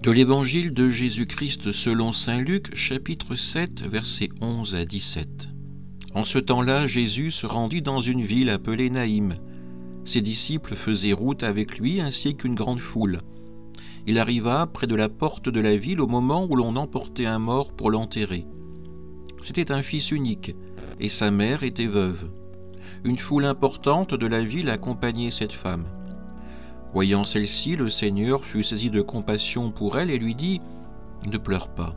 De l'Évangile de Jésus-Christ selon saint Luc, chapitre 7, versets 11 à 17. En ce temps-là, Jésus se rendit dans une ville appelée Naïm. Ses disciples faisaient route avec lui ainsi qu'une grande foule. Il arriva près de la porte de la ville au moment où l'on emportait un mort pour l'enterrer. C'était un fils unique, et sa mère était veuve. Une foule importante de la ville accompagnait cette femme. Voyant celle-ci, le Seigneur fut saisi de compassion pour elle et lui dit « Ne pleure pas ».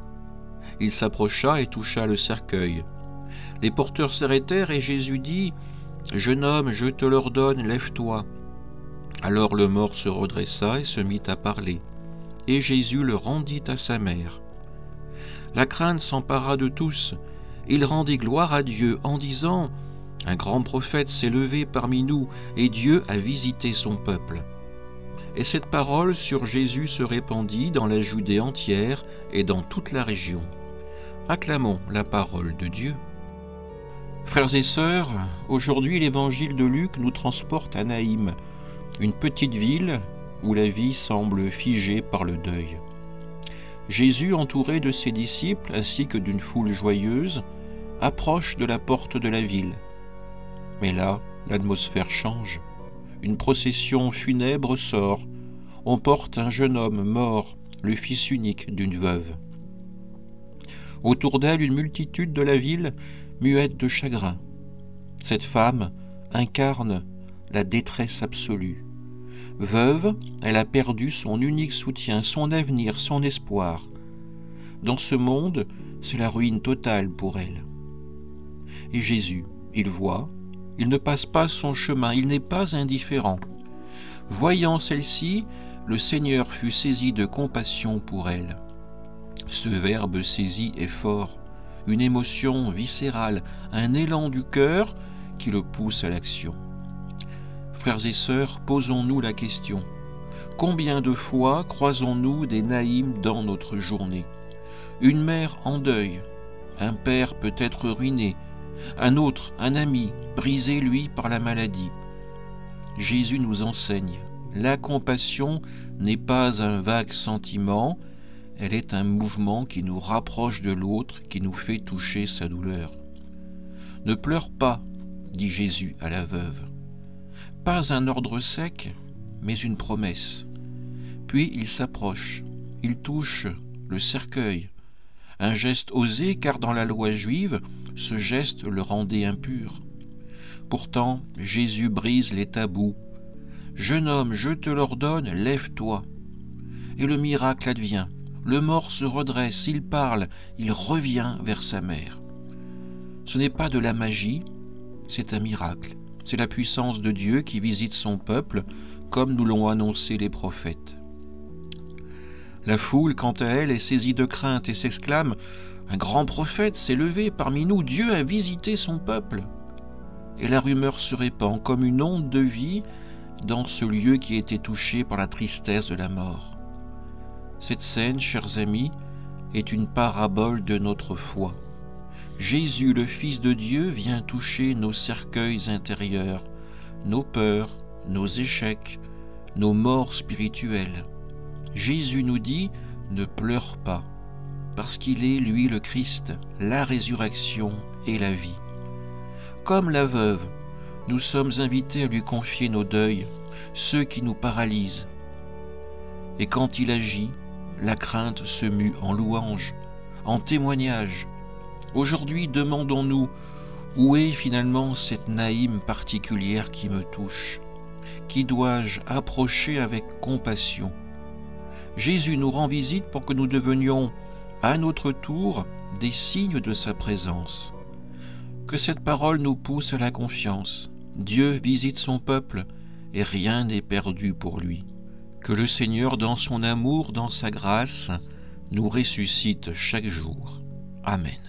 Il s'approcha et toucha le cercueil. Les porteurs s'arrêtèrent et Jésus dit « Jeune homme, je te l'ordonne, lève-toi ». Alors le mort se redressa et se mit à parler. Et Jésus le rendit à sa mère. La crainte s'empara de tous. Il rendit gloire à Dieu en disant « Un grand prophète s'est levé parmi nous et Dieu a visité son peuple ». Et cette parole sur Jésus se répandit dans la Judée entière et dans toute la région. Acclamons la parole de Dieu. Frères et sœurs, aujourd'hui l'évangile de Luc nous transporte à Naïm, une petite ville où la vie semble figée par le deuil. Jésus, entouré de ses disciples ainsi que d'une foule joyeuse, approche de la porte de la ville. Mais là, l'atmosphère change. Une procession funèbre sort. On porte un jeune homme mort, le fils unique d'une veuve. Autour d'elle, une multitude de la ville, muette de chagrin. Cette femme incarne la détresse absolue. Veuve, elle a perdu son unique soutien, son avenir, son espoir. Dans ce monde, c'est la ruine totale pour elle. Et Jésus, il voit, il ne passe pas son chemin, il n'est pas indifférent. Voyant celle-ci, le Seigneur fut saisi de compassion pour elle. Ce verbe saisi est fort, une émotion viscérale, un élan du cœur qui le pousse à l'action. Frères et sœurs, posons-nous la question. Combien de fois croisons-nous des Naïm dans notre journée? Une mère en deuil, un père peut-être ruiné, un autre, un ami, brisé lui par la maladie. Jésus nous enseigne, la compassion n'est pas un vague sentiment, elle est un mouvement qui nous rapproche de l'autre, qui nous fait toucher sa douleur. Ne pleure pas, dit Jésus à la veuve. Pas un ordre sec, mais une promesse. Puis il s'approche, il touche le cercueil. Un geste osé, car dans la loi juive, ce geste le rendait impur. Pourtant, Jésus brise les tabous. « Jeune homme, je te l'ordonne, lève-toi » Et le miracle advient. Le mort se redresse, il parle, il revient vers sa mère. Ce n'est pas de la magie, c'est un miracle. C'est la puissance de Dieu qui visite son peuple, comme nous l'ont annoncé les prophètes. La foule, quant à elle, est saisie de crainte et s'exclame « Un grand prophète s'est levé parmi nous, Dieu a visité son peuple !» Et la rumeur se répand comme une onde de vie dans ce lieu qui était touché par la tristesse de la mort. Cette scène, chers amis, est une parabole de notre foi. Jésus, le Fils de Dieu, vient toucher nos cercueils intérieurs, nos peurs, nos échecs, nos morts spirituelles. Jésus nous dit « Ne pleure pas », parce qu'il est, lui, le Christ, la résurrection et la vie. Comme la veuve, nous sommes invités à lui confier nos deuils, ceux qui nous paralysent. Et quand il agit, la crainte se mue en louange, en témoignage. Aujourd'hui, demandons-nous, où est finalement cette Naïm particulière qui me touche? Qui dois-je approcher avec compassion? Jésus nous rend visite pour que nous devenions, à notre tour, des signes de sa présence. Que cette parole nous pousse à la confiance. Dieu visite son peuple et rien n'est perdu pour lui. Que le Seigneur, dans son amour, dans sa grâce, nous ressuscite chaque jour. Amen.